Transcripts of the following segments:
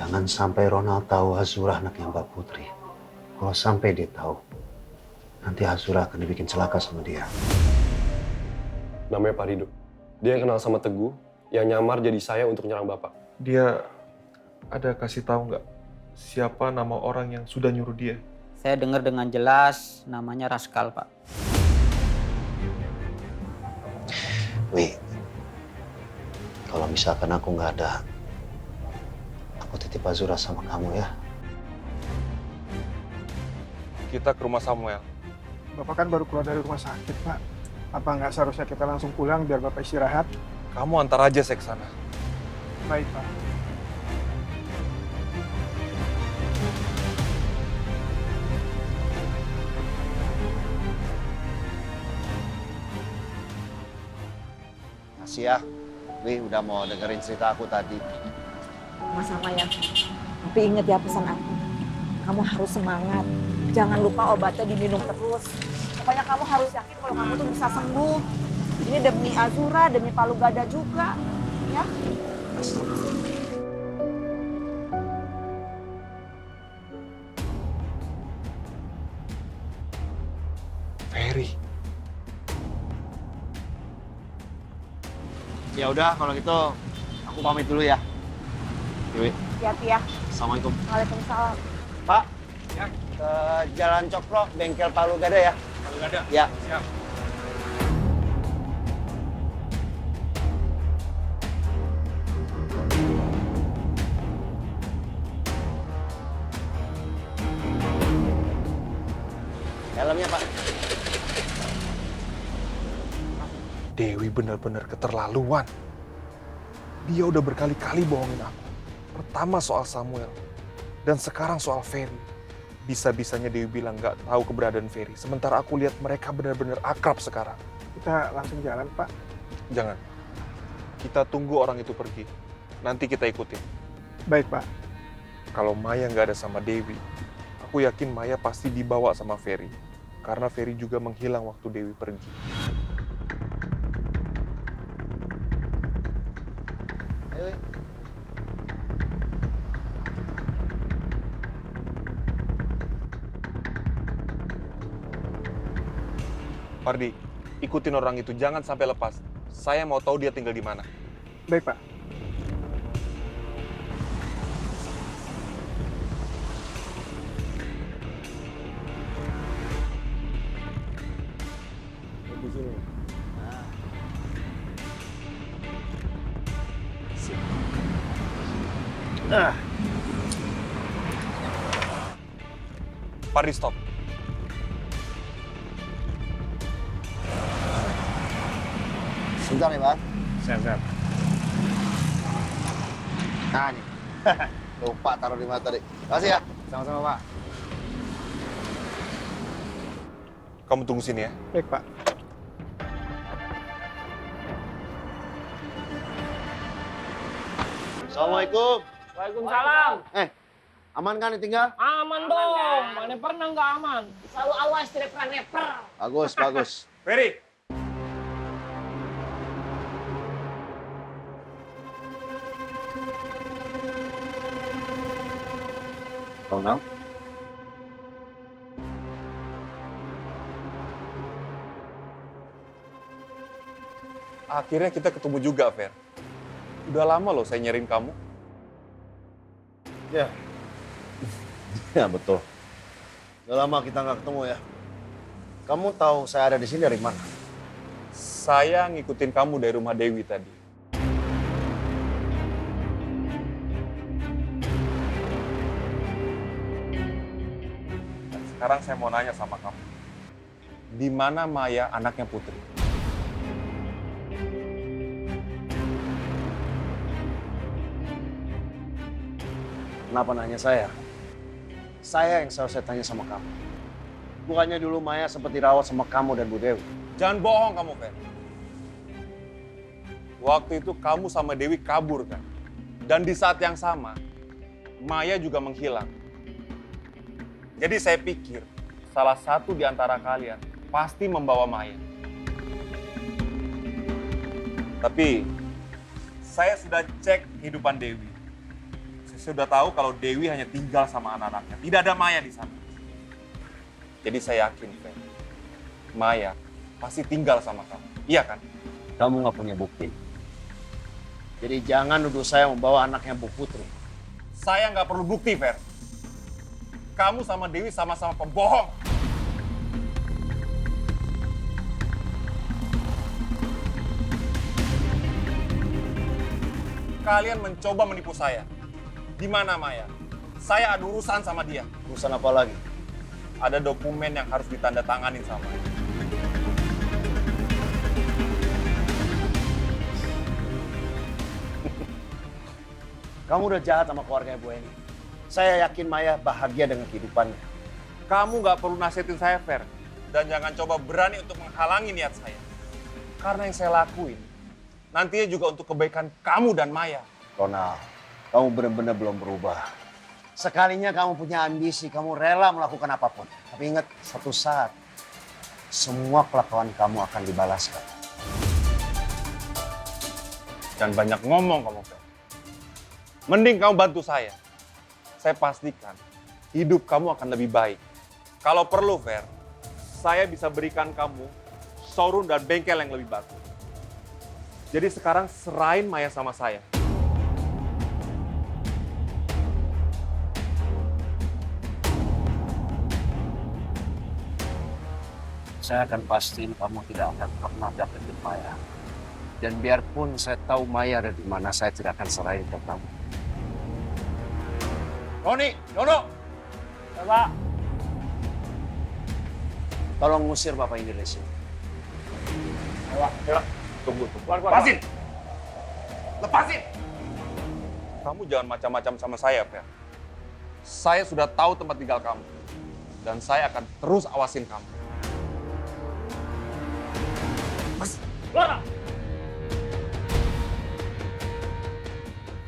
Jangan sampai Ronald tahu Azura anaknya Mbak Putri. Kalau sampai dia tahu, nanti Azura akan dibikin celaka sama dia. Namanya Pak Rido. Dia yang kenal sama Teguh, yang nyamar jadi saya untuk nyerang Bapak. Dia ada kasih tahu nggak siapa nama orang yang sudah nyuruh dia? Saya dengar dengan jelas namanya Raskal, Pak. Wi, kalau misalkan aku nggak ada, aku titip Azura sama kamu ya. Kita ke rumah Samuel. Bapak kan baru keluar dari rumah sakit, Pak. Apa nggak seharusnya kita langsung pulang biar Bapak istirahat? Kamu antar aja saya ke sana. Baik, Pak. Makasih ya, Wi udah mau dengerin cerita aku tadi. Sama-sama ya. Tapi ingat ya pesan aku. Kamu harus semangat. Jangan lupa obatnya diminum terus. Pokoknya kamu harus yakin kalau kamu tuh bisa sembuh. Ini demi Azura, demi Palu Gada juga. Ya. Ferry. Ya udah kalau gitu aku pamit dulu ya. Wi, Hati-hati ya. Assalamualaikum. Waalaikumsalam. Pak, ya. Ke Jalan Cokro, bengkel Palu Gada ya. Palu Gada. Ya. Siap. Helmnya Pak. Dewi benar-benar keterlaluan. Dia udah berkali-kali bohongin aku. Pertama soal Samuel, dan sekarang soal Ferry. Bisa-bisanya Dewi bilang nggak tahu keberadaan Ferry. Sementara aku lihat mereka benar-benar akrab sekarang. Kita langsung jalan, Pak. Jangan. Kita tunggu orang itu pergi. Nanti kita ikutin. Baik, Pak. Kalau Maya nggak ada sama Dewi, aku yakin Maya pasti dibawa sama Ferry. Karena Ferry juga menghilang waktu Dewi pergi. Ayo, Wi. Pardi, ikutin orang itu, jangan sampai lepas. Saya mau tahu dia tinggal di mana. Baik, Pak. Di sini. Pardi, stop. Sebentar nih, Pak. Siap. Nah, nih. Lupa taruh di mata, Dek. Makasih ya. Sama-sama, Pak. Kamu tunggu sini ya. Baik, Pak. Assalamualaikum. Waalaikumsalam. Aman kan ditinggal? Aman dong. Mana pernah nggak aman? Selalu awas tidak pernah neper. Bagus, bagus. Ferry. Ronald? Akhirnya kita ketemu juga, Fer. Udah lama loh saya nyariin kamu. Ya. Ya, betul. Udah lama kita nggak ketemu ya. Kamu tahu saya ada di sini dari mana? Saya ngikutin kamu dari rumah Dewi tadi. Dan sekarang saya mau nanya sama kamu. Di mana Maya anaknya Putri? Kenapa nanya saya? Saya yang seharusnya tanya sama kamu. Bukannya dulu Maya sempat dirawat sama kamu dan Bu Dewi. Jangan bohong kamu, Fer. Waktu itu kamu sama Dewi kabur kan? Dan di saat yang sama, Maya juga menghilang. Jadi saya pikir salah satu di antara kalian pasti membawa Maya. Tapi saya sudah cek kehidupan Dewi. Saya saya udah tahu kalau Dewi hanya tinggal sama anak-anaknya. Tidak ada Maya di sana. Jadi saya yakin, Fer, Maya pasti tinggal sama kamu. Iya kan? Kamu nggak punya bukti. Jadi jangan nuduh saya membawa anaknya Bu Putri. Saya nggak perlu bukti, Fer. Kamu sama Dewi sama-sama pembohong. Kalian mencoba menipu saya. Di mana Maya? Saya ada urusan sama dia. Urusan apa lagi? Ada dokumen yang harus ditandatanganin sama dia. Kamu udah jahat sama keluarga Bu Eni. Saya yakin Maya bahagia dengan kehidupannya. Kamu nggak perlu nasihatin saya, Fer. Dan jangan coba berani untuk menghalangi niat saya. Karena yang saya lakuin, nantinya juga untuk kebaikan kamu dan Maya. Ronald, kamu benar-benar belum berubah. Sekalinya kamu punya ambisi, kamu rela melakukan apapun. Tapi ingat, satu saat, semua kelakuan kamu akan dibalaskan. Dan banyak ngomong kamu, Fer. Mending kamu bantu saya. Saya pastikan hidup kamu akan lebih baik. Kalau perlu, Fer, saya bisa berikan kamu showroom dan bengkel yang lebih bagus. Jadi sekarang serahin Maya sama saya. Saya akan pastiin kamu tidak akan pernah dapetin Maya. Dan biarpun saya tahu Maya ada di mana, saya tidak akan serahin ke kamu. Roni, Dono, Pak. tolong ngusir Bapak ini dari sini. Tunggu. Lepasin! Lepasin! Kamu jangan macam-macam sama saya, Fer. Saya sudah tahu tempat tinggal kamu. Dan saya akan terus awasin kamu. Keluar.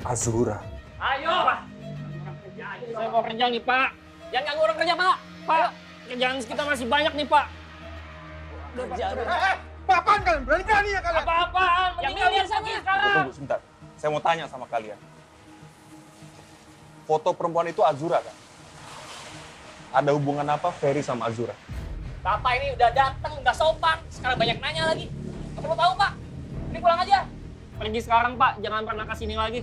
Azura. Ayo, Pak. Saya mau kerja nih, Pak. Jangan ganggu orang kerja, Pak. Pak, kerjaan kita masih banyak nih, Pak. Apaan kalian? Berani-berani ya kalian? Apa-apaan? Yang biar sana sekarang. Tunggu sebentar. Saya mau tanya sama kalian. Foto perempuan itu Azura kan? Ada hubungan apa Ferry sama Azura? Bapak ini udah datang, udah sopan. Sekarang banyak nanya lagi. Nggak perlu tahu, Pak. Ini pulang aja. Pergi sekarang, Pak. Jangan pernah kesini lagi.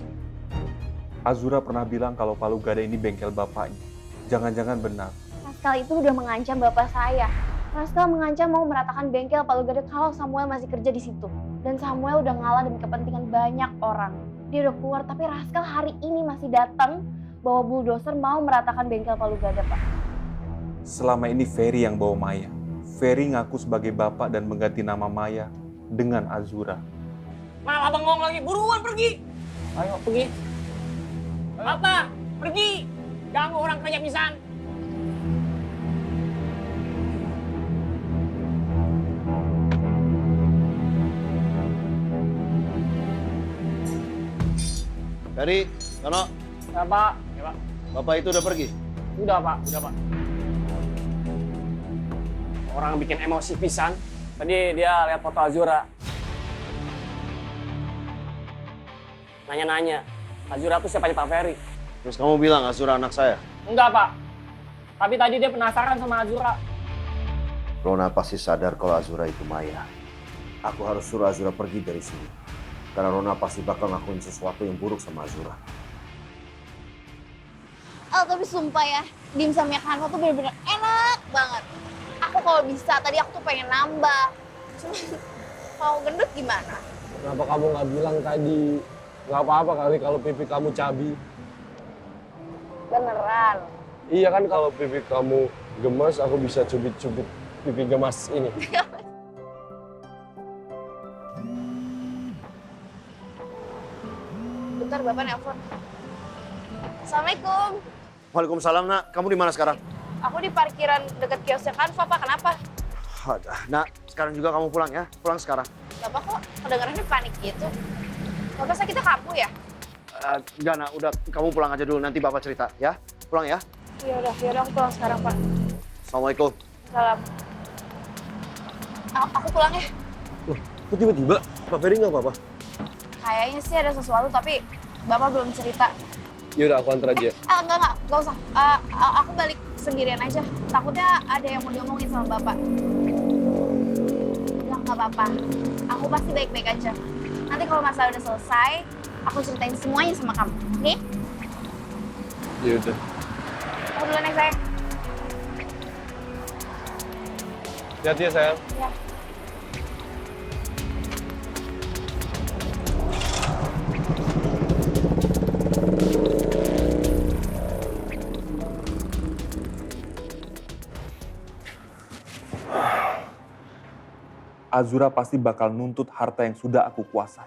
Azura pernah bilang kalau Palu Gada ini bengkel bapaknya. Jangan-jangan benar. Raskal itu udah mengancam bapak saya. Raskal mengancam mau meratakan bengkel Palu Gada kalau Samuel masih kerja di situ. Dan Samuel udah ngalah demi kepentingan banyak orang. Dia udah keluar, tapi Raskal hari ini masih datang bawa bulldozer mau meratakan bengkel Palu Gada, Pak. Selama ini Ferry yang bawa Maya. Ferry ngaku sebagai bapak dan mengganti nama Maya dengan Azura. Malah bengong lagi. Buruan pergi. Ayo, pergi. Apa? Pergi. Ganggu orang kerja pisan. Ferry, Dono, Ya, Pak. Ya, Pak. Bapak itu udah pergi? Udah, Pak. Udah, Pak. Orang bikin emosi pisan. Tadi dia lihat foto Azura. Nanya-nanya. Azura tuh siapanya Pak Ferry? Terus kamu bilang Azura anak saya? Enggak, Pak. Tapi tadi dia penasaran sama Azura. Rona pasti sadar kalau Azura itu Maya. Aku harus suruh Azura pergi dari sini. Karena Rona pasti bakal ngakuin sesuatu yang buruk sama Azura. Tapi sumpah ya, dimsumnya Kanto tuh bener-bener enak banget. Aku kalau bisa, tadi aku tuh pengen nambah. Cuma mau gendut gimana? Kenapa kamu nggak bilang tadi? Nggak apa-apa kali kalau pipi kamu cabi. Beneran. Iya kan kalau pipi kamu gemas, aku bisa cubit-cubit pipi gemas ini. Bentar, Bapak nelpon. Assalamualaikum. Waalaikumsalam, Nak. Kamu di mana sekarang? Aku di parkiran dekat kiosnya Kanva, Pak. Kenapa? Nak, sekarang juga kamu pulang ya. Pulang sekarang. Bapak kok kedengarannya panik gitu? Bapak sakitnya kamu ya? Enggak, Nak. Udah, kamu pulang aja dulu. Nanti Bapak cerita, ya. Pulang ya. Yaudah aku pulang sekarang, Pak. Assalamualaikum. Salam. Aku pulang ya. Loh, kok tiba-tiba? Pak Ferry nggak apa-apa? Kayaknya sih ada sesuatu, tapi Bapak belum cerita. Yaudah, aku antar aja. Enggak usah. Aku balik sendirian aja. Takutnya ada yang mau diomongin sama bapak. Nggak apa-apa. Aku pasti baik-baik aja. Nanti kalau masalah udah selesai, aku ceritain semuanya sama kamu. Oke? Yaudah. Aku duluan ya, sayang. Hati-hati ya, sayang. Ya. Azura pasti bakal nuntut harta yang sudah aku kuasai.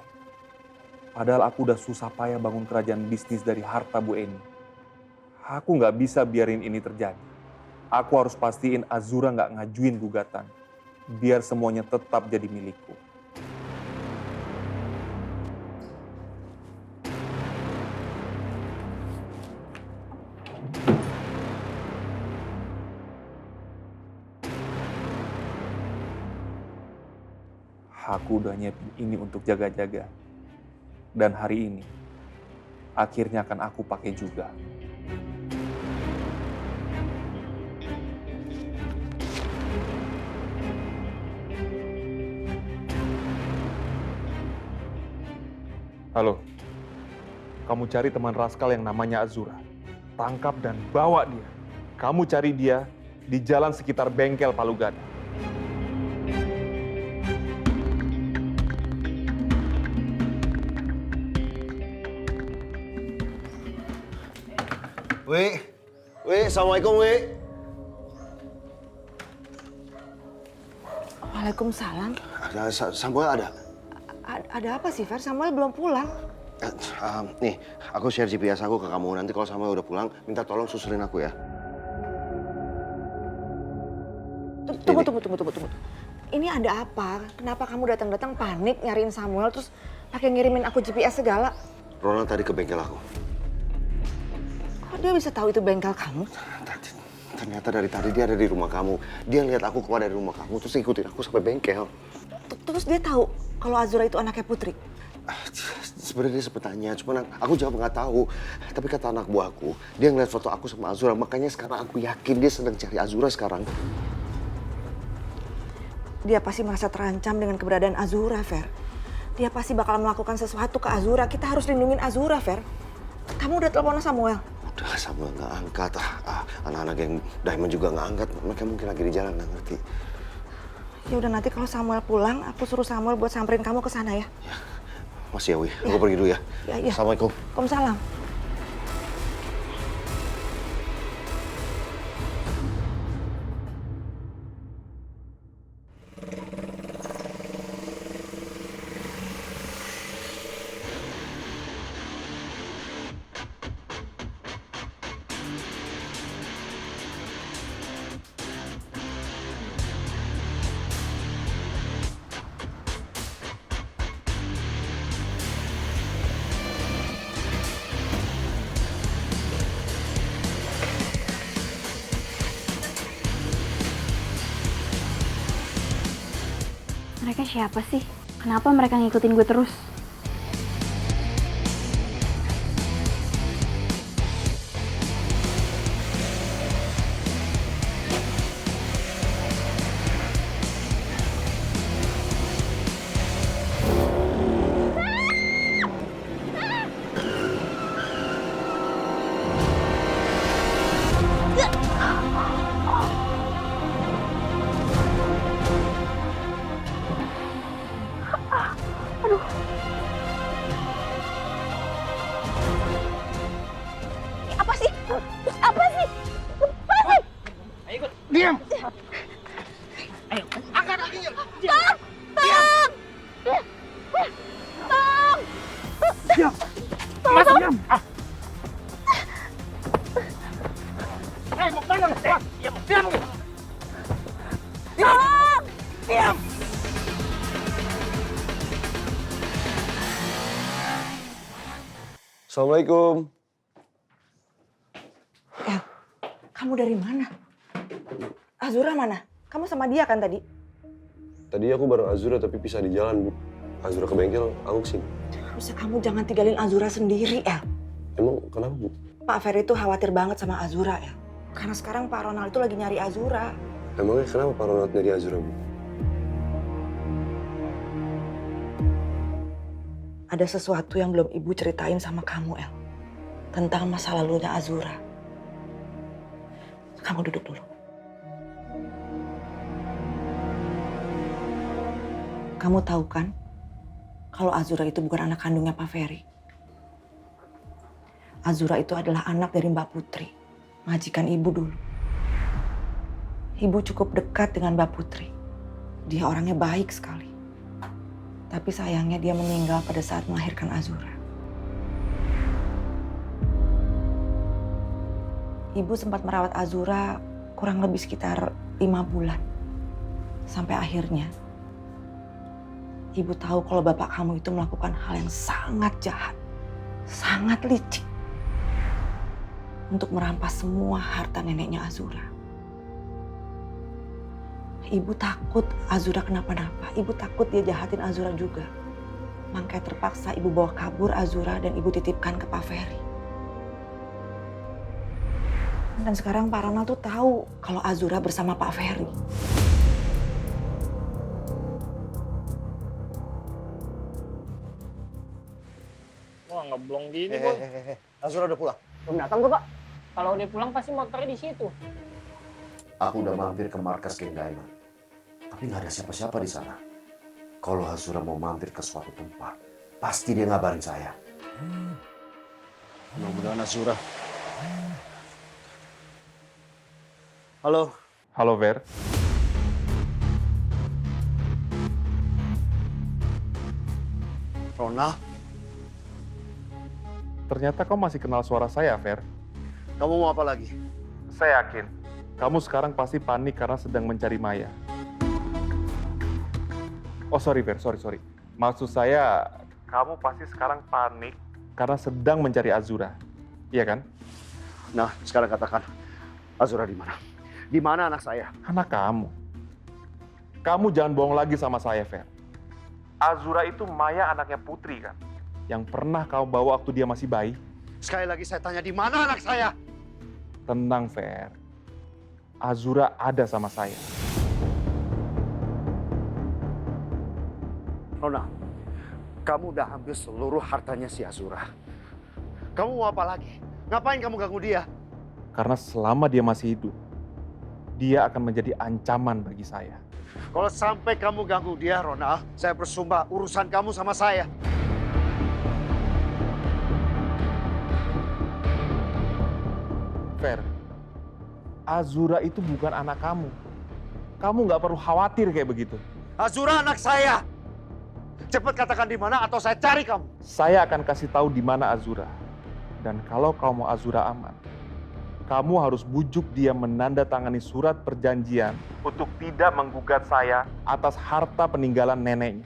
Padahal aku udah susah payah bangun kerajaan bisnis dari harta Bu Eni. Aku nggak bisa biarin ini terjadi. Aku harus pastiin Azura nggak ngajuin gugatan. Biar semuanya tetap jadi milikku. Aku udah nyiapin ini untuk jaga-jaga. Dan hari ini, akhirnya akan aku pakai juga. Halo, kamu cari teman Raskal yang namanya Azura. Tangkap dan bawa dia. Kamu cari dia di jalan sekitar bengkel Palugada. Wi, Assalamualaikum, Wi. Waalaikumsalam. Samuel ada? Ada apa sih, Fer? Samuel belum pulang. Nih, aku share GPS aku ke kamu. Nanti kalau Samuel udah pulang, minta tolong susulin aku ya. Tunggu. Ini ada apa? Kenapa kamu datang-datang panik nyariin Samuel terus pakai ngirimin aku GPS segala? Ronald tadi ke bengkel aku. Kok dia bisa tahu itu bengkel kamu? Ternyata dari tadi dia ada di rumah kamu. Dia lihat aku keluar dari rumah kamu, terus ikutin aku sampai bengkel. Terus dia tahu kalau Azura itu anaknya Putri? Sebenarnya dia sempat tanya, cuman aku jawab nggak tahu. Tapi kata anak buahku, dia ngeliat foto aku sama Azura, makanya sekarang aku yakin dia sedang cari Azura sekarang. Dia pasti merasa terancam dengan keberadaan Azura, Fer. Dia pasti bakal melakukan sesuatu ke Azura. Kita harus lindungin Azura, Fer. Kamu udah telepon Samuel? Udah, Samuel nggak angkat. Anak-anak yang Diamond juga nggak angkat. Mereka mungkin lagi di jalan, nggak ngerti. Ya udah, nanti kalau Samuel pulang, aku suruh Samuel buat samperin kamu ke sana ya. Ya, masih ya, Wi. Aku pergi dulu ya. Ya. Assalamualaikum. Waalaikumsalam. Mereka siapa sih? Kenapa mereka ngikutin gue terus? Apa sih? Lepasin! Ayo ikut. Diam! Ayo. Angkat kakinya! Tolong! Diam! Diam! Mau kemana? Diam. Diam! Assalamualaikum. Kamu dari mana? Azura mana? Kamu sama dia kan tadi? Tadi aku bareng Azura tapi pisah di jalan, Bu. Azura ke bengkel, aku kesini. Harusnya kamu jangan tinggalin Azura sendiri, El. Emang kenapa, Bu? Pak Ferry itu khawatir banget sama Azura ya. Karena sekarang Pak Ronald itu lagi nyari Azura. Emangnya kenapa Pak Ronald nyari Azura, Bu? Ada sesuatu yang belum Ibu ceritain sama kamu, El. Tentang masa lalunya Azura. Kamu duduk dulu. Kamu tahu kan, kalau Azura itu bukan anak kandungnya Pak Ferry. Azura itu adalah anak dari Mbak Putri, majikan Ibu dulu. Ibu cukup dekat dengan Mbak Putri. Dia orangnya baik sekali. Tapi sayangnya dia meninggal pada saat melahirkan Azura. Ibu sempat merawat Azura kurang lebih sekitar 5 bulan. Sampai akhirnya, Ibu tahu kalau bapak kamu itu melakukan hal yang sangat jahat, sangat licik. Untuk merampas semua harta neneknya Azura. Ibu takut Azura kenapa-napa. Ibu takut dia jahatin Azura juga. Makanya terpaksa Ibu bawa kabur Azura dan Ibu titipkan ke Pak Ferry. Dan sekarang Pak Ronald tuh tahu kalau Azura bersama Pak Ferry. Wah, ngeblong gini, Bang. Azura udah pulang? Belum datang tuh, Pak. Kalau dia pulang pasti motornya di situ. Aku udah mampir ke markas King Diamond. Tapi nggak ada siapa-siapa di sana. Kalau Azura mau mampir ke suatu tempat, pasti dia ngabarin saya. Mudah-mudahan Azura. Halo. Halo, Ver. Ronald, Ternyata kau masih kenal suara saya, Ver. kamu mau apa lagi? Saya yakin, kamu sekarang pasti panik karena sedang mencari Maya. Oh, sorry, Ver. Sorry. Maksud saya, kamu pasti sekarang panik karena sedang mencari Azura. Iya kan? Nah, sekarang katakan, Azura di mana? Di mana anak saya? Anak kamu. Kamu jangan bohong lagi sama saya, Ver. Azura itu Maya anaknya Putri, kan? Yang pernah kau bawa waktu dia masih bayi. Sekali lagi saya tanya, di mana anak saya? Tenang, Ver. Azura ada sama saya. Ronald, kamu udah ambil seluruh hartanya si Azura. Kamu mau apa lagi? Ngapain kamu ganggu dia? Karena selama dia masih hidup, dia akan menjadi ancaman bagi saya. Kalau sampai kamu ganggu dia, Ronald, saya bersumpah urusan kamu sama saya. Ver, Azura itu bukan anak kamu. Kamu nggak perlu khawatir kayak begitu. Azura anak saya. Cepat katakan di mana atau saya cari kamu. Saya akan kasih tahu di mana Azura. Dan kalau kau mau Azura aman, kamu harus bujuk dia menandatangani surat perjanjian untuk tidak menggugat saya atas harta peninggalan neneknya.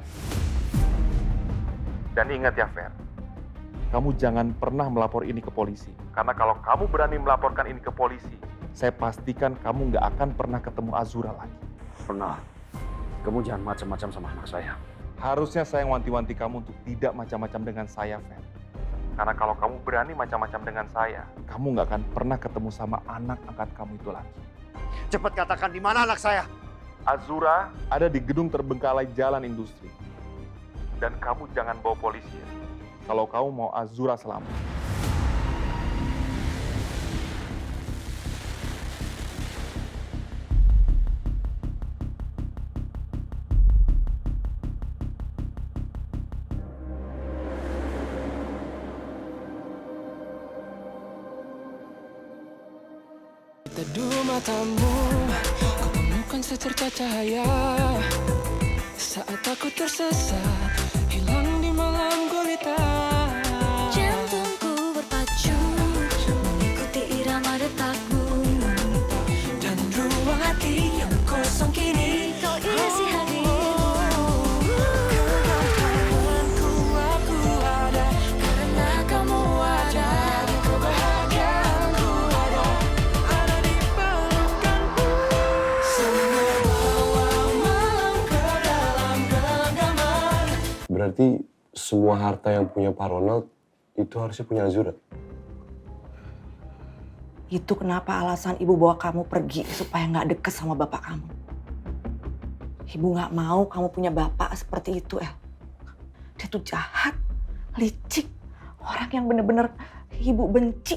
Dan ingat ya, Ver, kamu jangan pernah melapor ini ke polisi. Karena kalau kamu berani melaporkan ini ke polisi, saya pastikan kamu nggak akan pernah ketemu Azura lagi. Ronald, kamu jangan macam-macam sama anak saya. Harusnya saya wanti-wanti kamu untuk tidak macam-macam dengan saya, Fer. Karena kalau kamu berani macam-macam dengan saya, kamu nggak akan pernah ketemu sama anak angkat kamu itu lagi. Cepat katakan di mana anak saya. Azura ada di gedung terbengkalai Jalan Industri. Dan kamu jangan bawa polisi ya, kalau kamu mau Azura selamat. Teduh matamu, ku temukan secerca cahaya. Saat aku tersesat, hilang di malam gulita. Jantungku berpacu, mengikuti irama detakmu. Dan ruang hati yang kosong kini kau isi hadirmu. Kegagalanku aku ada, karena kamu ada. Kebahagiaanku ada. Berarti semua harta yang punya Pak Ronald itu harusnya punya Azura? Itu kenapa alasan ibu bawa kamu pergi supaya nggak deket sama bapak kamu. Ibu nggak mau kamu punya bapak seperti itu, El. Dia tuh jahat, licik, orang yang bener-bener ibu benci.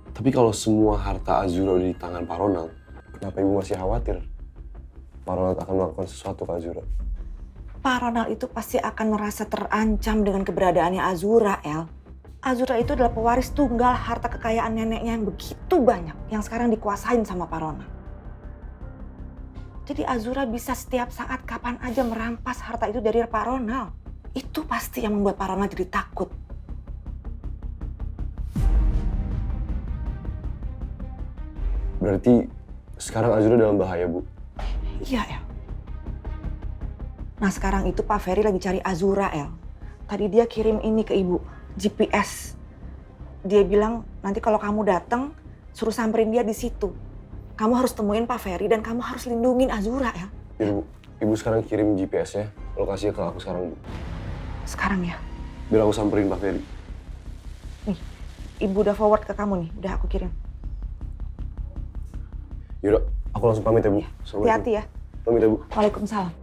Tapi kalau semua harta Azura udah di tangan Pak Ronald, kenapa ibu masih khawatir Pak Ronald akan melakukan sesuatu ke Azura? Pak Ronald itu pasti akan merasa terancam dengan keberadaannya Azura, El. Azura itu adalah pewaris tunggal harta kekayaan neneknya yang begitu banyak, yang sekarang dikuasain sama Pak Ronald. Jadi Azura bisa setiap saat kapan aja merampas harta itu dari Pak Ronald. Itu pasti yang membuat Pak Ronald jadi takut. Berarti sekarang Azura dalam bahaya, Bu? Iya, El. Nah sekarang itu Pak Ferry lagi cari Azura, El. Tadi dia kirim ini ke ibu, GPS. Dia bilang nanti kalau kamu datang, suruh samperin dia di situ. Kamu harus temuin Pak Ferry dan kamu harus lindungin Azura, El. Ya, Bu. Ibu sekarang kirim GPS-nya, lokasinya ke aku sekarang, Bu. Sekarang ya? Biar aku samperin Pak Ferry. Nih, ibu udah forward ke kamu nih, udah aku kirim. Yaudah, aku langsung pamit ya, Bu. Hati-hati ya. Pamit ya, Bu. Waalaikumsalam.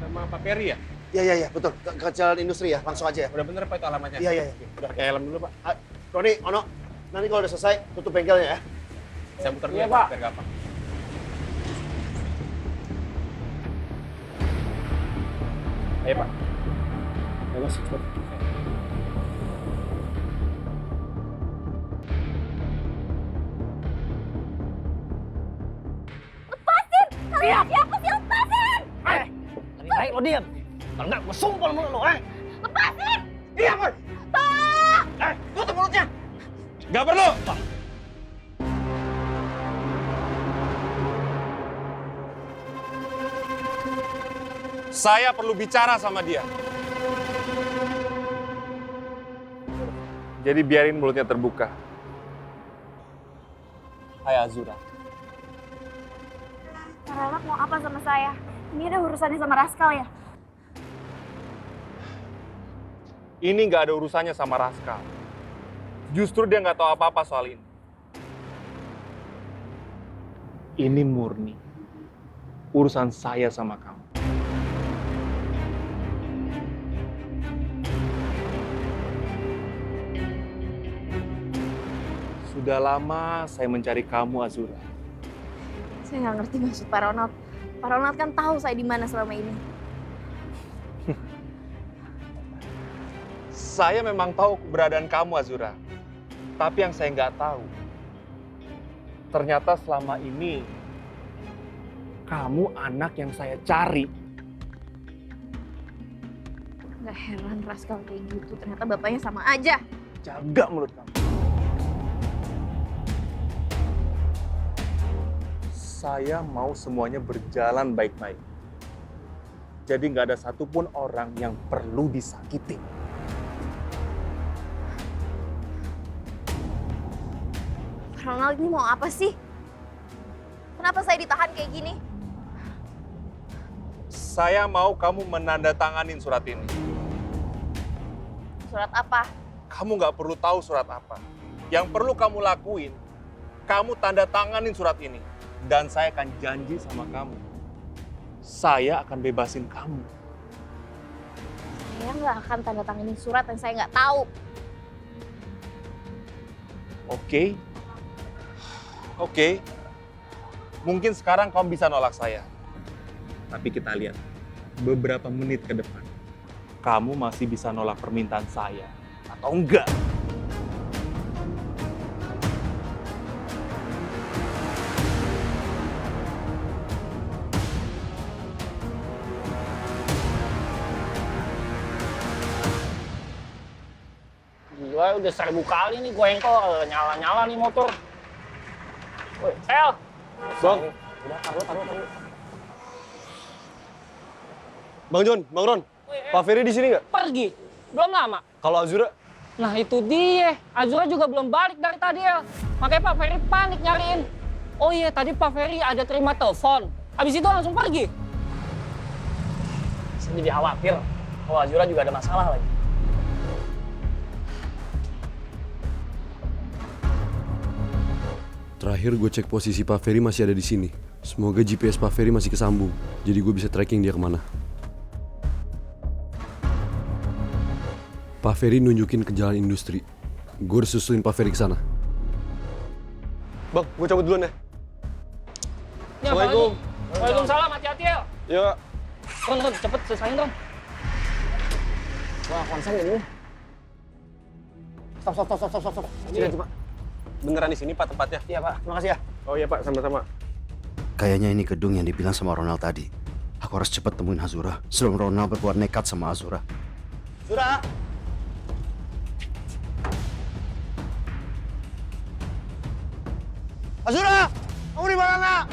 Sama Pak Ferry ya? Iya, betul. Ke jalan industri ya, langsung aja ya. Udah bener Pak itu alamatnya? Iya. Udah pakai helm dulu Pak. Roni, Ono, nanti kalau udah selesai, tutup bengkelnya ya. Saya muter dulu Iya, ya Pak. biar gampang. Ayo Pak. Ya, Mas. Cepet. Kalian siapa sih? Lepasin! Lebih baik lo diam. Kalau nggak, gue sumpel mulut lo, Lepasin! Diam, Boy! Tolong! Tutup mulutnya! Gak perlu! Saya perlu bicara sama dia. Jadi biarin mulutnya terbuka. Hai Azura. Ronald mau apa sama saya? Ini ada urusannya sama Raskal ya? Ini nggak ada urusannya sama Raskal. Justru dia nggak tahu apa-apa soal ini. Ini murni urusan saya sama kamu. Sudah lama saya mencari kamu, Azura. Saya nggak ngerti maksud Pak Ronald. Pak Ronald kan tahu saya di mana selama ini. Saya memang tahu keberadaan kamu, Azura. Tapi yang saya nggak tahu, ternyata selama ini kamu anak yang saya cari. Nggak heran Raskal kayak gitu. Ternyata bapaknya sama aja. Jaga mulut kamu. Saya mau semuanya berjalan baik-baik. Jadi nggak ada satupun orang yang perlu disakiti. Ronald ini mau apa sih? Kenapa saya ditahan kayak gini? Saya mau kamu menandatanganin surat ini. Surat apa? Kamu nggak perlu tahu surat apa. Yang perlu kamu lakuin, kamu tanda tanganin surat ini. Dan saya akan janji sama kamu, saya akan bebasin kamu. Saya nggak akan tanda tanganin surat yang saya nggak tahu. Oke. Mungkin sekarang kamu bisa nolak saya. Tapi kita lihat, beberapa menit ke depan, kamu masih bisa nolak permintaan saya atau enggak. Gila, udah 1000 kali nih gue engkol, nyala-nyala nih motor. Woi, El! Bang. Udah, taruh. Bang John, Bang Ron. Woi, Pak Ferry di sini nggak? Pergi. Belum lama. Kalau Azura? Nah itu dia. Azura juga belum balik dari tadi El. Makanya Pak Ferry panik nyariin. Oh iya tadi Pak Ferry ada terima telepon. Habis itu langsung pergi. Saya jadi khawatir. Kalau Azura juga ada masalah lagi. Terakhir gue cek posisi Pak Ferry masih ada di sini. Semoga GPS Pak Ferry masih kesambung. Jadi gue bisa tracking dia kemana. Pak Ferry nunjukin ke jalan industri. Gue harus susulin Pak Ferry ke sana. Bang, gue cabut duluan ya. Ya, Assalamualaikum. Waalaikumsalam, hati-hati ya. Ya. Ron, cepet selesain Ron. Wah, konsen ini. Stop. Sini, Pak. Beneran di sini Pak tempatnya? Iya, Pak. Terima kasih ya. Oh iya Pak, sama-sama. Kayaknya ini gedung yang dibilang sama Ronald tadi. Aku harus cepat temuin Azura sebelum Ronald berbuat nekat sama Azura. Azura! Azura! Kamu di mana, Nak?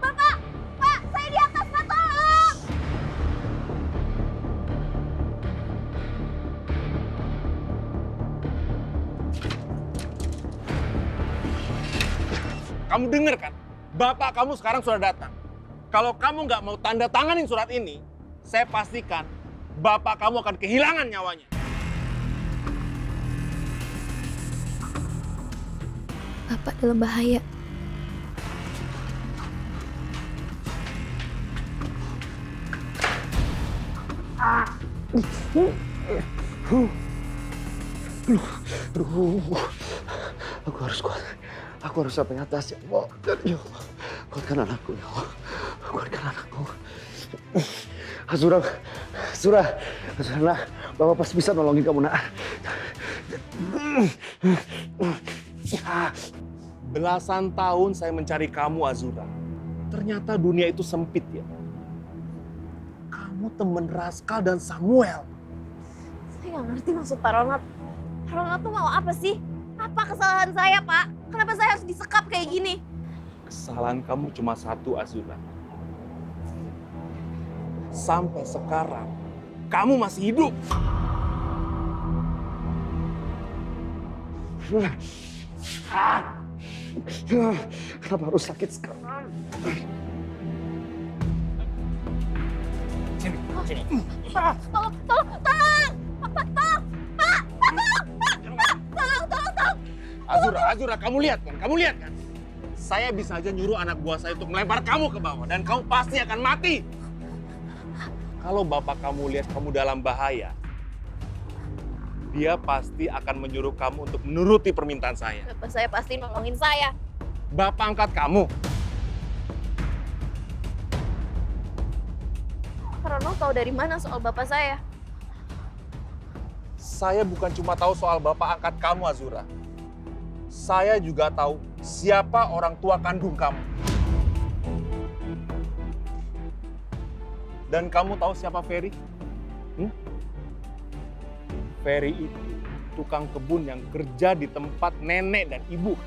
Bapak, Pak, saya di atas, Pak, tolong! Kamu dengar kan? Bapak kamu sekarang sudah datang. Kalau kamu nggak mau tanda tanganin surat ini, saya pastikan bapak kamu akan kehilangan nyawanya. Bapak dalam bahaya. Aku harus kuat. Aku harus sampai atas ya Allah. Ya Allah. Kuatkan anakku ya Allah. Kuatkan anakku. Azura, nak, Bapak pasti bisa nolongin kamu, nak. Belasan tahun saya mencari kamu, Azura. Ternyata dunia itu sempit ya. Kamu temen Raskal dan Samuel. Saya nggak ngerti maksud Pak Ronald. Pak Ronald tuh mau apa sih? Apa kesalahan saya, Pak? Kenapa saya harus disekap kayak gini? Kesalahan kamu cuma satu, Azura. Sampai sekarang, kamu masih hidup. Kenapa harus sakit sekarang? Sini. Pak, tolong! Pak, tolong! Tolong! Azura, kamu lihat kan? Saya bisa aja nyuruh anak buah saya untuk melempar kamu ke bawah dan kamu pasti akan mati. Kalau bapak kamu lihat kamu dalam bahaya, dia pasti akan menyuruh kamu untuk menuruti permintaan saya. Bapak saya pasti nolongin saya. Bapak angkat kamu. Pak Ronald tahu dari mana soal bapak saya? Saya bukan cuma tahu soal bapak angkat kamu, Azura. Saya juga tahu siapa orang tua kandung kamu. Dan kamu tahu siapa Ferry? Ferry itu tukang kebun yang kerja di tempat nenek dan ibu.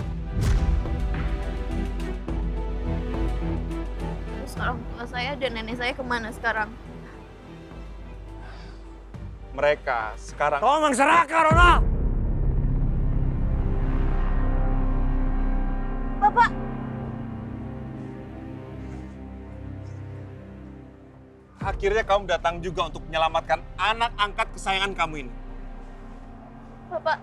Terus orang tua saya dan nenek saya kemana sekarang? Mereka sekarang... Tolong serahkan, Ronald! Bapak! Akhirnya kamu datang juga untuk menyelamatkan anak angkat kesayangan kamu ini. Bapak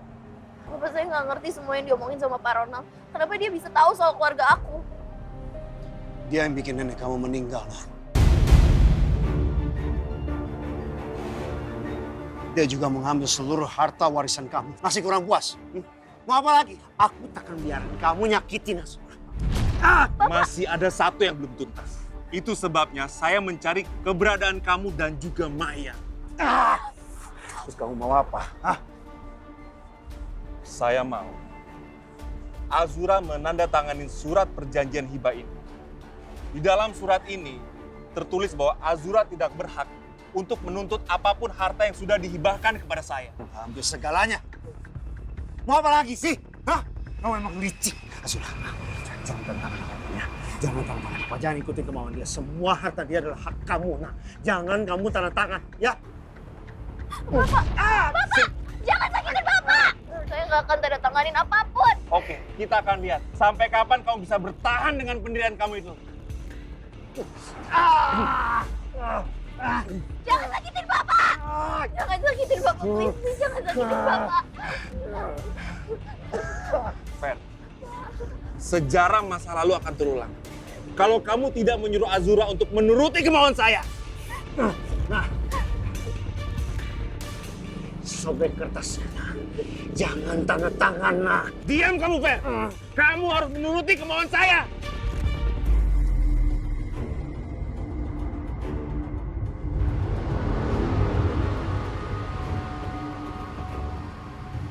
saya nggak ngerti semua yang diomongin sama Pak Ronald. Kenapa dia bisa tahu soal keluarga aku? Dia yang bikin nenek kamu meninggal, Nan. Dia juga mengambil seluruh harta warisan kamu. Masih kurang puas? Mau apa lagi? Aku takkan biarin kamu nyakitin Azura. Masih ada satu yang belum tuntas. Itu sebabnya saya mencari keberadaan kamu dan juga Maya. Terus kamu mau apa? Saya mau Azura menandatangani surat perjanjian hibah ini. Di dalam surat ini tertulis bahwa Azura tidak berhak untuk menuntut apapun harta yang sudah dihibahkan kepada saya. Hampir segalanya. Mau apa lagi sih? Kamu memang licik, Azura. Jangan tentang apa ya. Jangan tanda tangan apa. Jangan ikuti kemauan dia. Semua harta dia adalah hak kamu, nak. Jangan kamu tanda tangan, ya. Bapak! Bapak! Jangan sakitin Bapak! Saya nggak akan tanda tanganin apapun. Oke, kita akan lihat sampai kapan kamu bisa bertahan dengan pendirian kamu itu. Jangan sakitin Bapak! Jangan sakitin Bapak, please. Jangan sakitin Bapak. Fer, sejarah masa lalu akan terulang. Kalau kamu tidak menyuruh Azura untuk menuruti kemauan saya. Nah, sobek kertasnya, nah. Jangan tanda tangan, nah. Diam kamu, Fer. Kamu harus menuruti kemauan saya.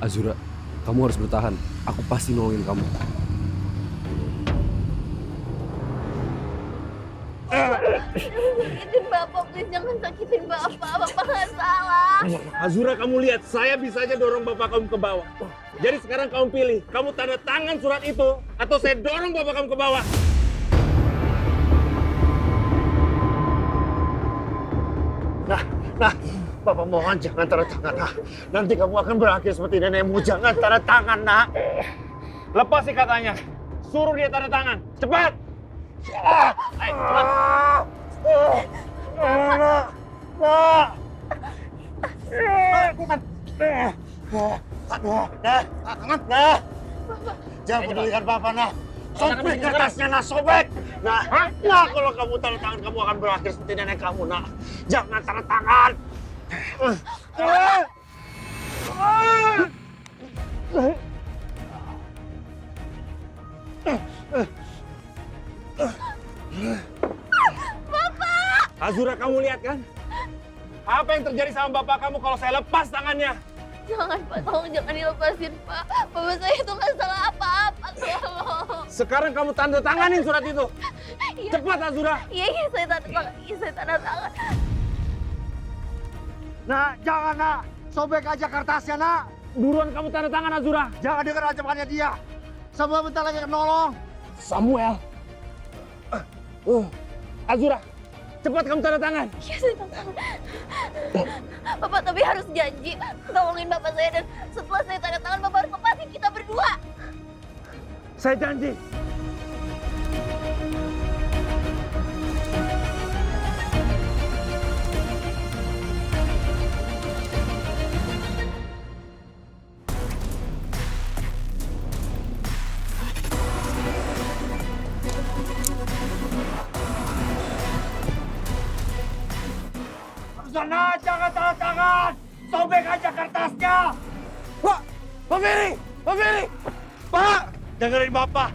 Azura, kamu harus bertahan. Aku pasti nolongin kamu. Sakitin Bapak, please. Jangan sakitin Bapak. Bapak nggak salah. Azura, kamu lihat, saya bisa aja dorong bapak kamu ke bawah. Jadi sekarang kamu pilih, kamu tanda tangan surat itu, atau saya dorong bapak kamu ke bawah. Nah, Bapak mohon jangan tanda tangan, nah. Nanti kamu akan berakhir seperti nenekmu. Jangan tanda tangan, nak. Lepas ikatanya. Suruh dia tanda tangan. Cepat! Ayo, cepat. Nah. Jangan pedulikan Bapak, nah. Sobek kertasnya, nah. Sobek. Nah, kalau kamu tanda tangan, kamu akan berakhir seperti nenek kamu, nah. Jangan tanda tangan. Azura, kamu lihat kan? Apa yang terjadi sama bapak kamu kalau saya lepas tangannya? Jangan, Pak. Tolong jangan dilepasin, Pak. Bapak saya itu nggak salah apa-apa. Tolong. Sekarang kamu tanda tanganin surat itu. Iya. Cepat, Azura. Iya, saya tanda tangan. Iya, saya tanda tangan. Nah, jangan, nak. Sobek aja kertasnya, nak. Buruan kamu tanda tangan, Azura. Jangan dengar ajakannya dia. Semua bentar lagi akan nolong. Samuel. Azura, cepat kamu tanda tangan. Iya, saya tanda tangan. Bapak tapi harus janji tolongin Bapak saya, dan setelah saya tanda tangan Bapak harus lepasin kita berdua. Saya janji. Sana, jangan tanda tangan. Sobek aja kertasnya. Pak Ferry! Pak Ferry! Pak, dengerin Bapak.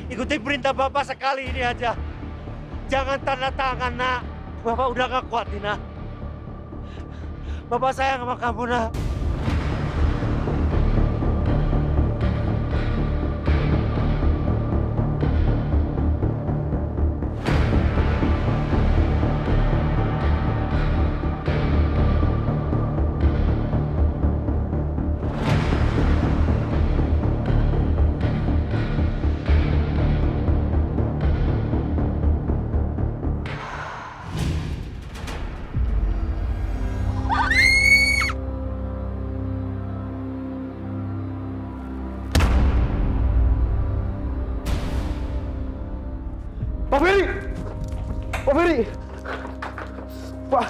Ikuti perintah Bapak sekali ini aja. Jangan tanda tangan, nak. Bapak udah gak kuat, nak. Bapak sayang sama kamu, nak. Pak Ferry! Pak Ferry! Pak!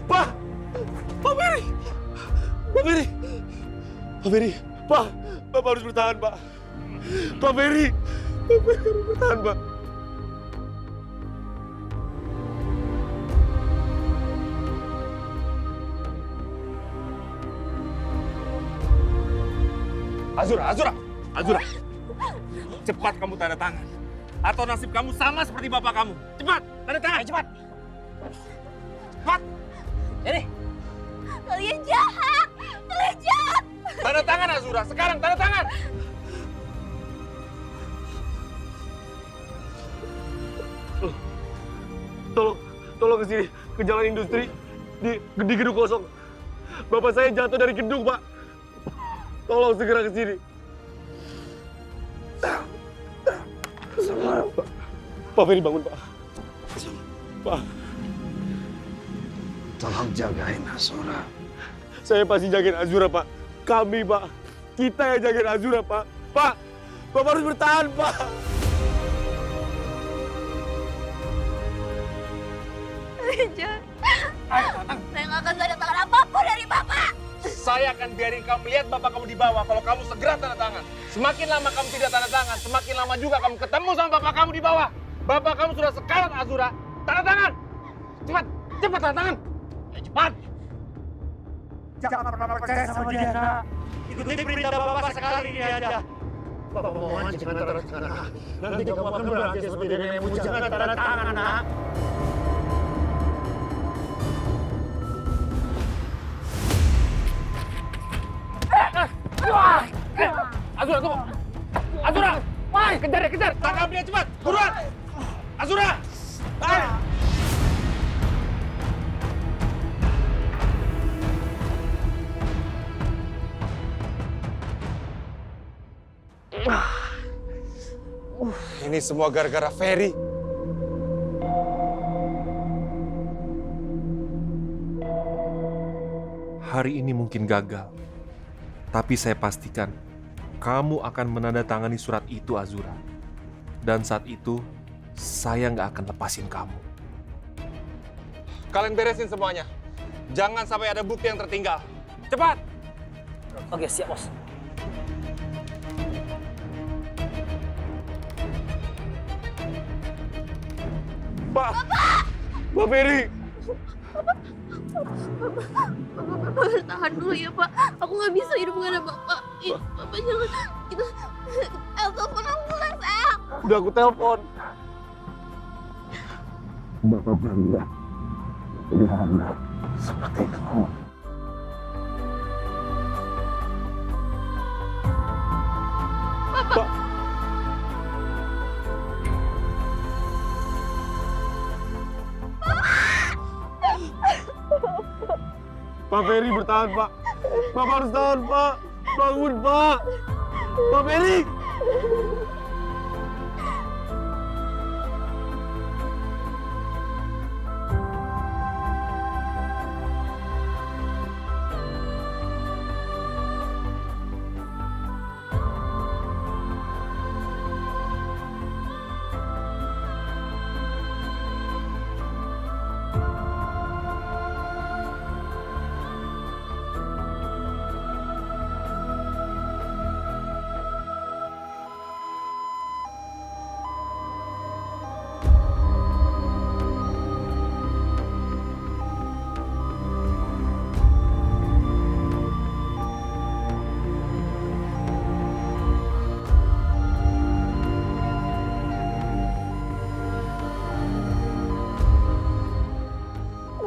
Pak! Pak Ferry! Pak Ferry! Pak Ferry! Pak! Bapak harus bertahan, Pak! Pak Ferry! Bapak harus bertahan, Pak! Azura, Azura! Azura! Cepat kamu tanda tangan. Atau nasib kamu sama seperti bapak kamu. Cepat! Tanda tangan! Cepat! Cepat! Ini. Kalian jahat! Kalian jahat! Tanda tangan, Azura! Sekarang tanda tangan! Tolong ke sini, ke jalan industri di gedung kosong. Bapak saya jatuh dari gedung, Pak. Tolong segera ke sini. Pak Ferry bangun, Pak. Pak. Tolong jagain Azura. Saya pasti jagain Azura, Pak. Kami, Pak. Kita yang jagain Azura, Pak. Pak, Bapak harus bertahan, Pak. Saya nggak akan tanda tangan apapun dari Bapak. Saya akan biarin kamu lihat bapak kamu di bawah kalau kamu segera tanda tangan. Semakin lama kamu tidak tanda tangan, semakin lama juga kamu ketemu sama bapak kamu di bawah. Bapak kamu sudah sekarat Azura. Tanda tangan. Cepat, cepat tanda tangan. Ayo, cepat. Jangan pernah percaya sama dia, nak. Ikuti perintah bapak sekali ini aja. Bapak mohon jangan tanda tangan. Nanti kamu akan berakhir seperti nenekmu. Jangan tanda tangan, nak. Azura, tunggu. Azura, wah, kejar, kejar. Tangkap dia cepat, buruan. Azura, ayo. Ini semua gara-gara Ferry. Hari ini mungkin gagal, tapi saya pastikan kamu akan menandatangani surat itu, Azura. Dan saat itu, saya nggak akan lepasin kamu. Kalian beresin semuanya. Jangan sampai ada bukti yang tertinggal. Cepat! Oke, siap, Bos. Pak! Pak Ferry! Bapak bertahan dulu ya, Pak. Aku nggak bisa hidup nggak ada Bapak. Bapak jangan. Kita telepon ambulan, sayang. Udah aku telepon. Bapak bangga punya anak seperti kamu. Bapak. Pak Ferry bertahan, Pak. Bapak harus tahan, Pak. Bangun, Pak. Pak Ferry.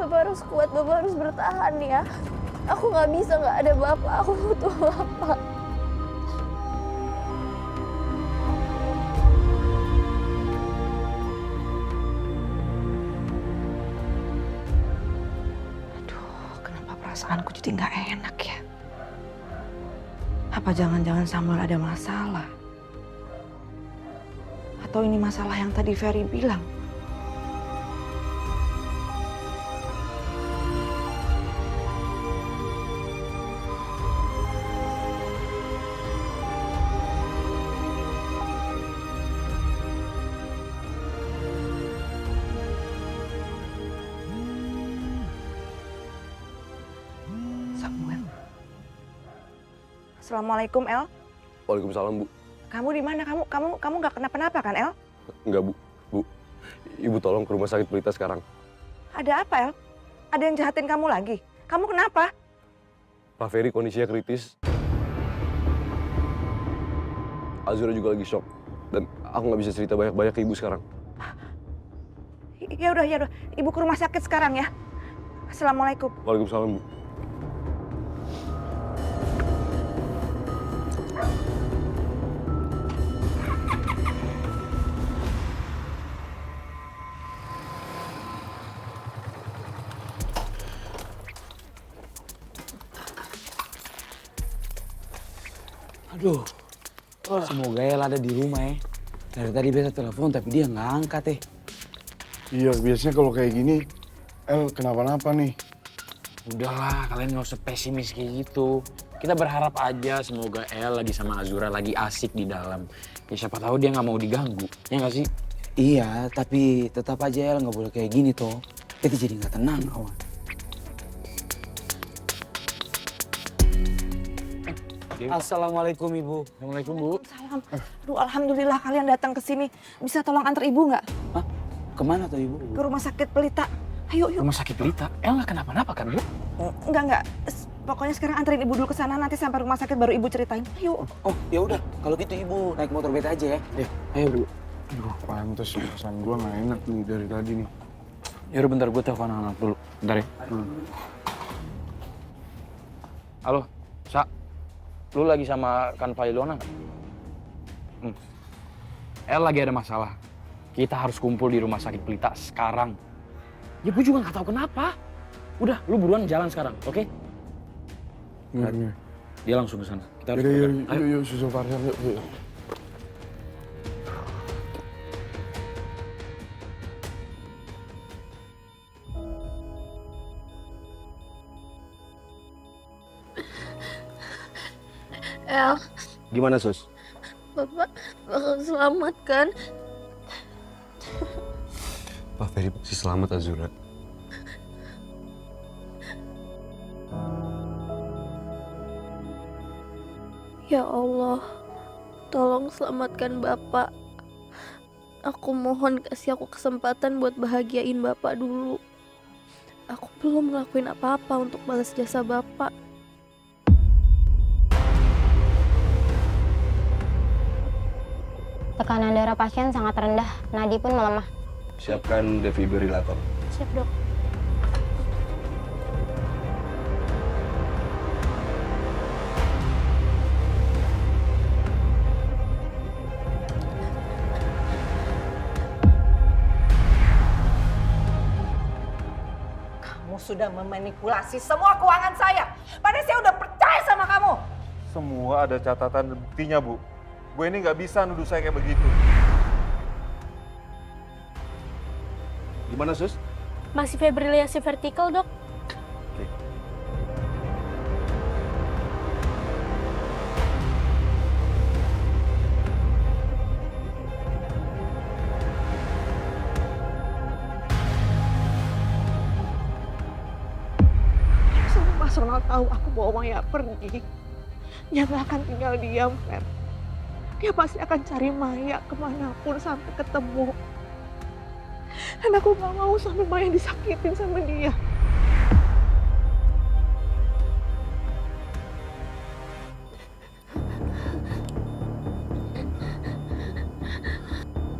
Bapak harus kuat, Bapak harus bertahan ya. Aku nggak bisa nggak ada Bapak, aku butuh Bapak. Aduh, kenapa perasaanku jadi nggak enak ya? Apa jangan-jangan Samuel ada masalah? Atau ini masalah yang tadi Ferry bilang? Samuel. Assalamualaikum, El. Waalaikumsalam, Bu. Kamu di mana? Kamu nggak kenapa-napa kan, El? Enggak, Bu. Bu, Ibu tolong ke rumah sakit Pelita sekarang. Ada apa, El? Ada yang jahatin kamu lagi? Kamu kenapa? Pak Ferry kondisinya kritis. Azura juga lagi shock. Dan aku nggak bisa cerita banyak-banyak ke Ibu sekarang. Ya udah. Ibu ke rumah sakit sekarang ya. Assalamualaikum. Waalaikumsalam, Bu. Duh, semoga El ada di rumah ya. Dari tadi beta telepon tapi dia nggak angkat ya. Iya, biasanya kalau kayak gini, El kenapa-napa nih. Udahlah, kalian nggak usah pesimis kayak gitu. Kita berharap aja semoga El lagi sama Azura lagi asik di dalam. Ya siapa tahu dia nggak mau diganggu, ya nggak sih? Iya, tapi tetap aja El nggak boleh kayak gini toh. Kita jadi nggak tenang, kawan. Assalamualaikum Ibu. Assalamualaikum Bu. Salam. Aduh, alhamdulillah kalian datang ke sini. Bisa tolong antar ibu nggak? Hah? Kemana tuh Ibu? Ke rumah sakit Pelita. Ayo, yuk. Rumah sakit Pelita? El nggak kenapa-napa kan Bu? Enggak. Pokoknya sekarang anterin ibu dulu ke sana. Nanti sampai rumah sakit baru ibu ceritain. Ayo. Oh ya udah. Kalau gitu Ibu naik motor beta aja ya. Ayo Bu. Aduh, pantes perasaan gua nggak enak nih dari tadi nih. Yaudah bentar gue telepon anak dulu. Bentar ya. Halo, Sa. Lu lagi sama Kan Failona nggak? El lagi ada masalah. Kita harus kumpul di rumah sakit Pelita sekarang. Ya gue juga nggak tahu kenapa. Udah, lu buruan jalan sekarang, oke? Iya. Dia langsung ke sana. Kita harus Yuk, susul Farhan yuk. El, Gimana, Sus? Bapak bakal selamat kan? Pak Ferry pasti selamat, Azura. Ya Allah, tolong selamatkan Bapak. Aku mohon kasih aku kesempatan buat bahagiain Bapak dulu. Aku belum ngelakuin apa-apa untuk balas jasa Bapak. Tekanan darah pasien sangat rendah, nadi pun melemah. Siapkan defibrilator. Siap, Dok. Kamu sudah memanipulasi semua keuangan saya. Padahal saya udah percaya sama kamu. Semua ada catatan dan buktinya, Bu. Gue ini nggak bisa nuduh saya kayak begitu. Gimana, Sus? Masih fibrilasi vertikal, Dok. Semua Mas Ronald tahu aku bawa Maya pergi. Dia nggak akan tinggal diam, Fer. Dia pasti akan cari Maya kemanapun sampai ketemu. Dan aku nggak mau sampai Maya disakitin sama dia.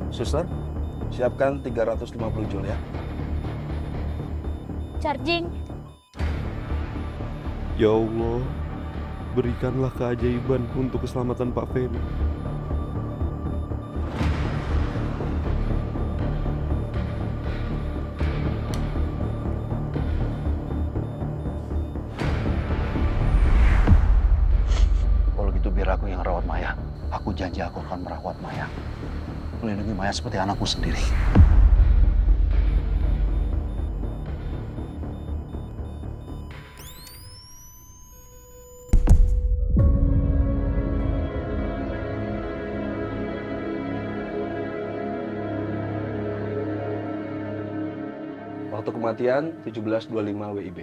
Suster, siapkan 350 joule ya. Charging. Ya Allah, berikanlah keajaiban untuk keselamatan Pak Ferry. Kalau gitu biar aku yang rawat Maya. Aku janji aku akan merawat Maya. Melindungi Maya seperti anakku sendiri. Waktu kematian 17.25 WIB.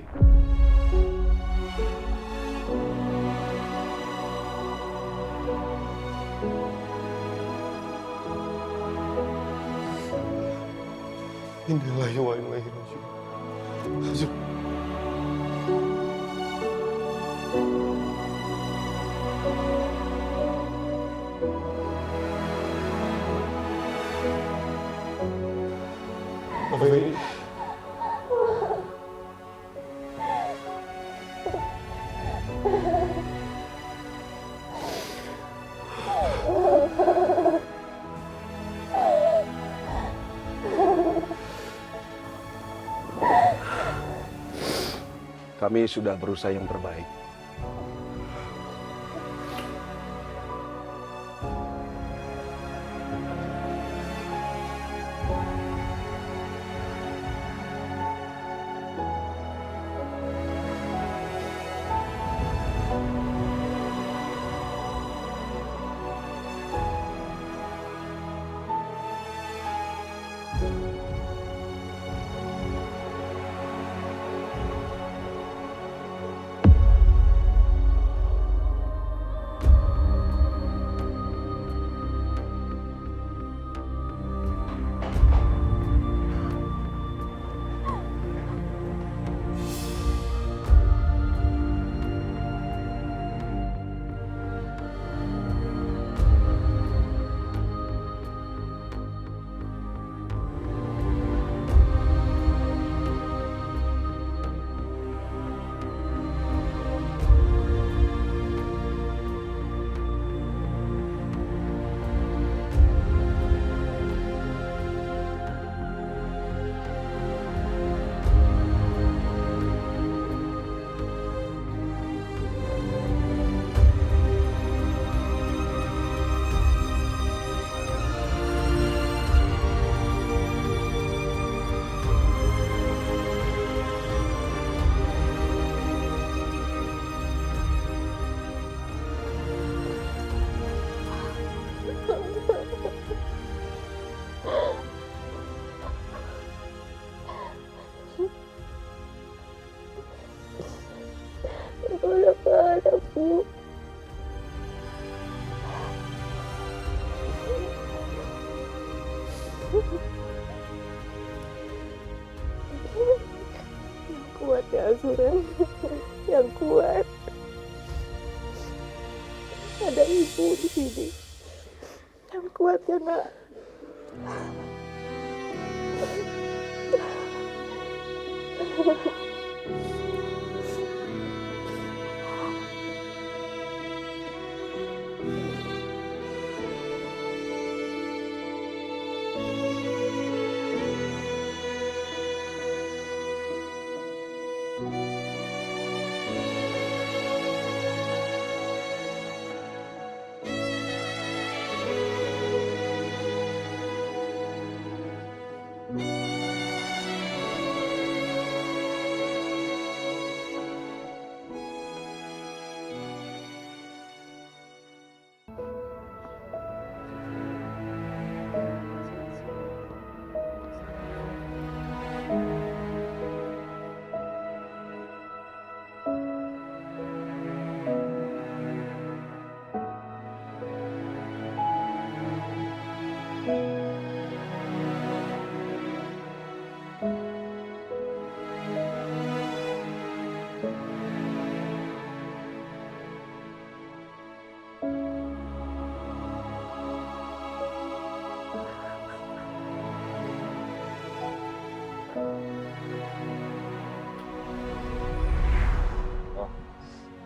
Inilah ya wa ilaihi raji'un. Pak Ferry. Kami sudah berusaha yang terbaik. Udah gak ada, Bu. Yang kuat ya, Azura. Yang kuat. Ada ibu di sini. Yang kuat ya, Nak.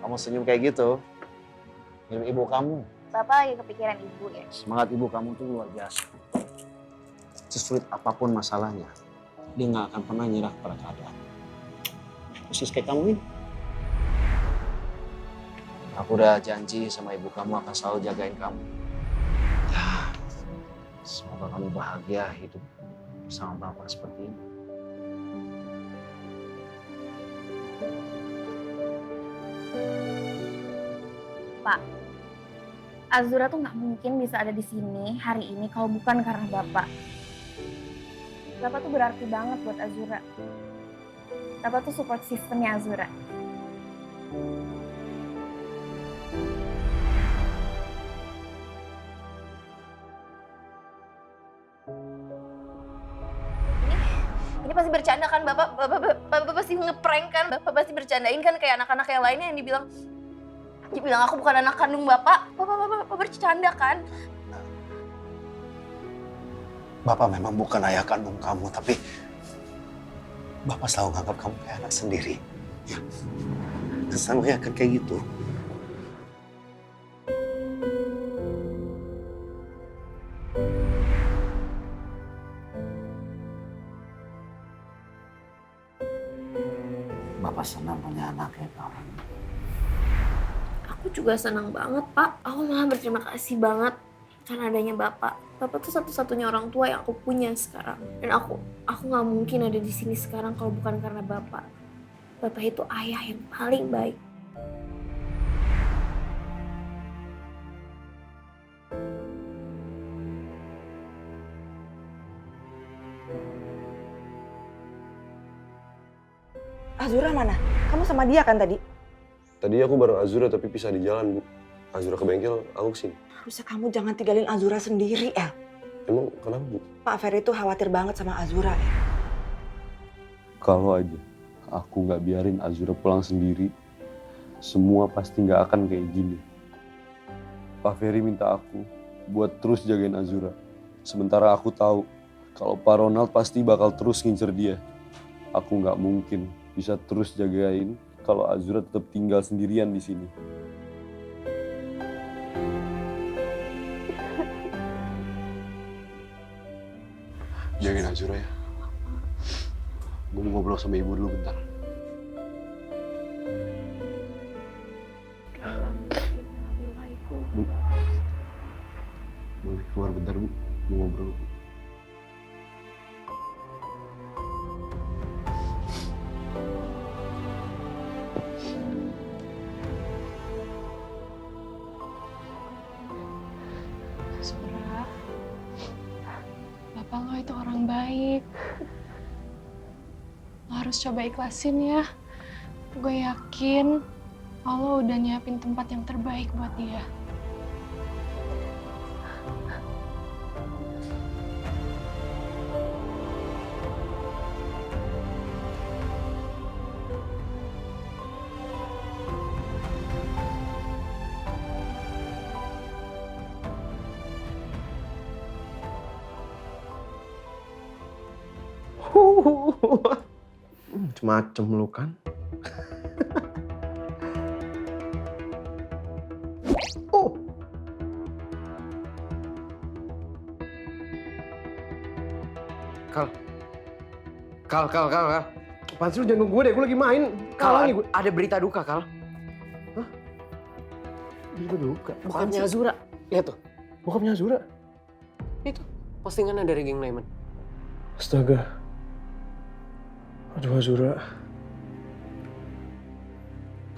Kamu senyum kayak gitu, mirip ibu kamu. Bapak lagi kepikiran ibu ya? Semangat ibu kamu tuh luar biasa. Sesulit apapun masalahnya, dia nggak akan pernah nyerah pada keadaan. Persis kayak kamu ini. Aku udah janji sama ibu kamu akan selalu jagain kamu. Ya, semoga kamu bahagia hidup bersama bapak seperti ini. Pak, Azura tuh nggak mungkin bisa ada di sini hari ini kalau bukan karena Bapak. Bapak tuh berarti banget buat Azura. Bapak tuh support sistemnya Azura. Ini pasti bercanda kan, Bapak pasti ngeprank kan, Bapak pasti bercandain kan kayak anak-anak yang lainnya yang dibilang aku bukan anak kandung Bapak bercanda kan? Bapak memang bukan ayah kandung kamu, tapi Bapak selalu nganggap kamu kayak anak sendiri. Ya, sama ya kan kayak gitu. Bapak senang punya anak kayak kamu. Aku juga senang banget, Pak. Aku malah berterima kasih banget karena adanya Bapak. Bapak tuh satu-satunya orang tua yang aku punya sekarang. Dan aku nggak mungkin ada di sini sekarang kalau bukan karena Bapak. Bapak itu ayah yang paling baik. Azura mana? Kamu sama dia kan tadi? Tadi aku bareng Azura tapi pisah di jalan, Bu. Azura ke bengkel, aku kesini. Harusnya kamu jangan tinggalin Azura sendiri, El. Emang kenapa, Bu? Pak Ferry tuh khawatir banget sama Azura, El. Kalau aja aku nggak biarin Azura pulang sendiri, semua pasti nggak akan kayak gini. Pak Ferry minta aku buat terus jagain Azura. Sementara aku tahu kalau Pak Ronald pasti bakal terus ngincer dia. Aku nggak mungkin bisa terus jagain kalau Azura tetap tinggal sendirian di sini. Jagain Azura ya. Gue mau ngobrol sama ibu dulu bentar. Bu, boleh keluar bentar, Bu? Mau ngobrol. Azura, bapak lo itu orang baik. Lo harus coba ikhlasin ya. Gue yakin Allah udah nyiapin tempat yang terbaik buat dia. Macem lu kan? Kal. Apaan sih lu jangan gue deh, gue lagi main. Kal, gue. ada berita duka, Kal. Hah? Berita duka? Bokapnya Azura. Lihat tuh. Bokapnya Azura? Itu postingannya dari geng Layman. Astaga. Aduh Azura.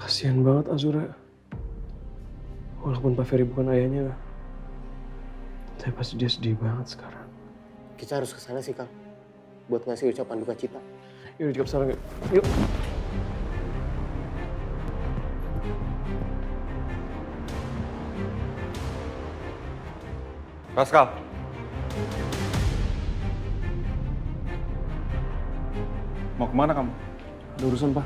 Kasihan banget Azura. Walaupun Pak Ferry bukan ayahnya, tapi pasti dia sedih banget sekarang. Kita harus ke sana sih, Kal. Buat ngasih ucapan duka cita. Yuk, kita kesana yuk. Raskal. Mau kemana kamu? Ada urusan, Pak.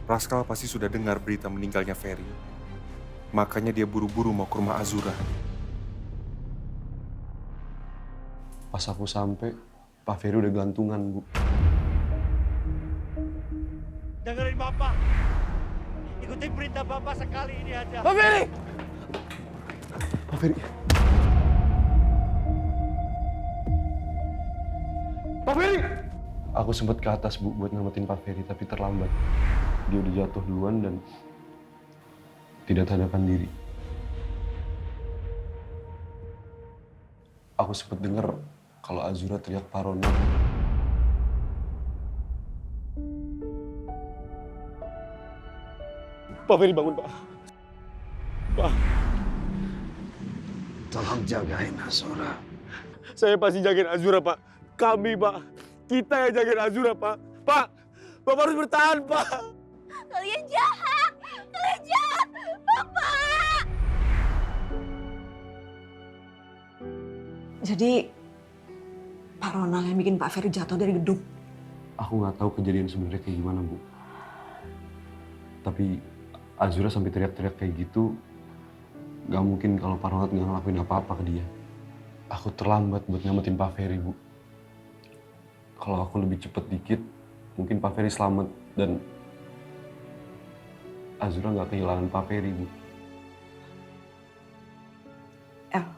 Raskal pasti sudah dengar berita meninggalnya Ferry. Makanya dia buru-buru mau ke rumah Azura. Pas aku sampai, Pak Ferry udah gelantungan, Bu. Dengerin Bapak. Ikuti perintah Bapak sekali ini aja. Pak Ferry! Pak Ferry. Pak Ferry! Aku sempat ke atas, Bu, buat ngamatin Pak Ferry, tapi terlambat. Dia udah jatuh duluan dan tidak sadarkan diri. Aku sempat dengar kalau Azura teriak Pak Ronald. Pak Ferry bangun, Pak. Pak. Tolong jagain Azura. Saya pasti jagain Azura, Pak. Kami, Pak. Kita yang jagain Azura, Pak. Pak, Bapak harus bertahan, Pak. Kalian jahat! Kalian jahat! Bapak! Jadi, Pak Ronald yang bikin Pak Ferry jatuh dari gedung. Aku nggak tahu kejadian sebenarnya kayak gimana, Bu. Tapi Azura sampai teriak-teriak kayak gitu, nggak mungkin kalau Pak Ronald nggak ngelakuin apa-apa ke dia. Aku terlambat buat nyelamatin Pak Ferry, Bu. Kalau aku lebih cepet dikit, mungkin Pak Ferry selamat dan Azura nggak kehilangan Pak Ferry, Bu. El,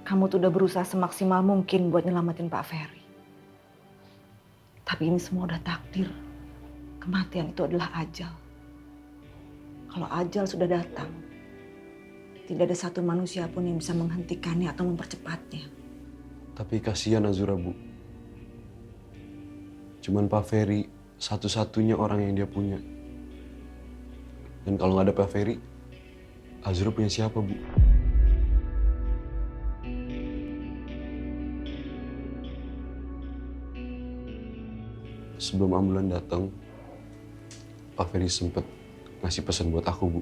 kamu tuh udah berusaha semaksimal mungkin buat nyelamatin Pak Ferry. Tapi ini semua udah takdir. Kematian itu adalah ajal. Kalau ajal sudah datang, tidak ada satu manusia pun yang bisa menghentikannya atau mempercepatnya. Tapi kasihan Azura, Bu. Cuman Pak Ferry satu-satunya orang yang dia punya. Dan kalau nggak ada Pak Ferry, Azura punya siapa, Bu? Sebelum ambulan datang, Pak Ferry sempet ngasih pesan buat aku, Bu.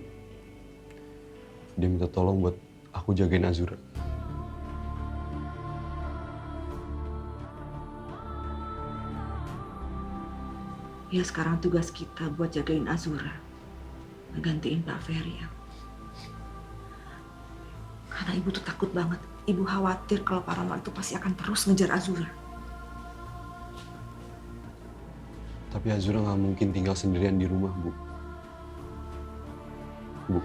Dia minta tolong buat aku jagain Azura. Ya sekarang tugas kita buat jagain Azura. Ngegantiin Pak Ferry ya. Karena ibu tuh takut banget. Ibu khawatir kalau Pak Roman itu pasti akan terus ngejar Azura. Tapi Azura nggak mungkin tinggal sendirian di rumah, Bu. Bu,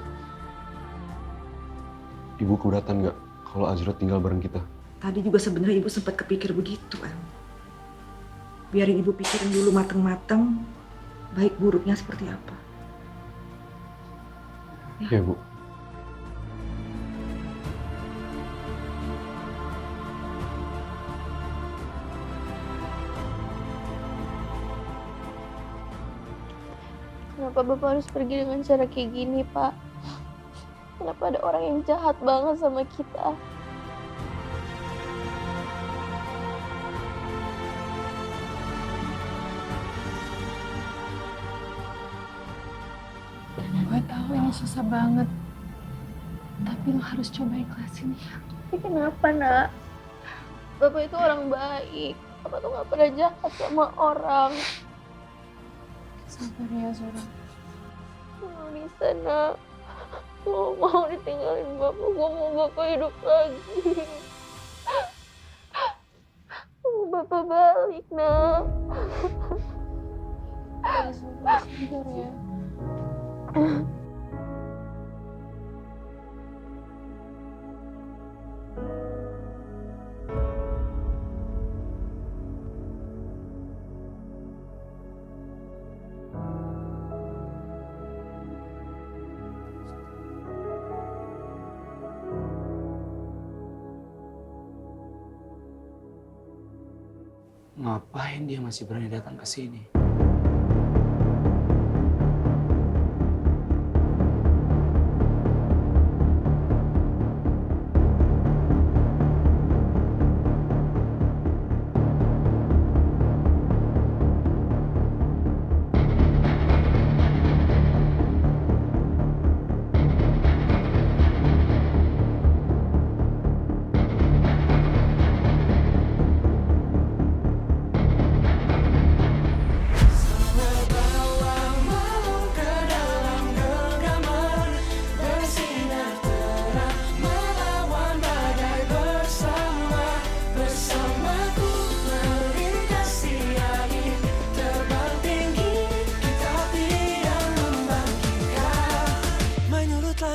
Ibu keberatan nggak kalau Azura tinggal bareng kita? Tadi juga sebenarnya ibu sempat kepikir begitu, Em. Biarin ibu pikirin dulu mateng-mateng, baik buruknya seperti apa. Ya, Bu. Kenapa Bapak harus pergi dengan cara kayak gini, Pak? Kenapa ada orang yang jahat banget sama kita? Gue tahu ini susah banget. Tapi lo harus coba ikhlasin ya. Tapi kenapa, Nak? Bapak itu orang baik. Bapak tuh gak pernah jahat sama orang. Sabar ya, Zura. Gak bisa, Nak. Gue mau ditinggalin Bapak. Gue mau Bapak hidup lagi. Mau Bapak balik, Nak. Ya, Zura, sabar ya. Ngapain dia masih berani datang ke sini?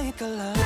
langit gelap.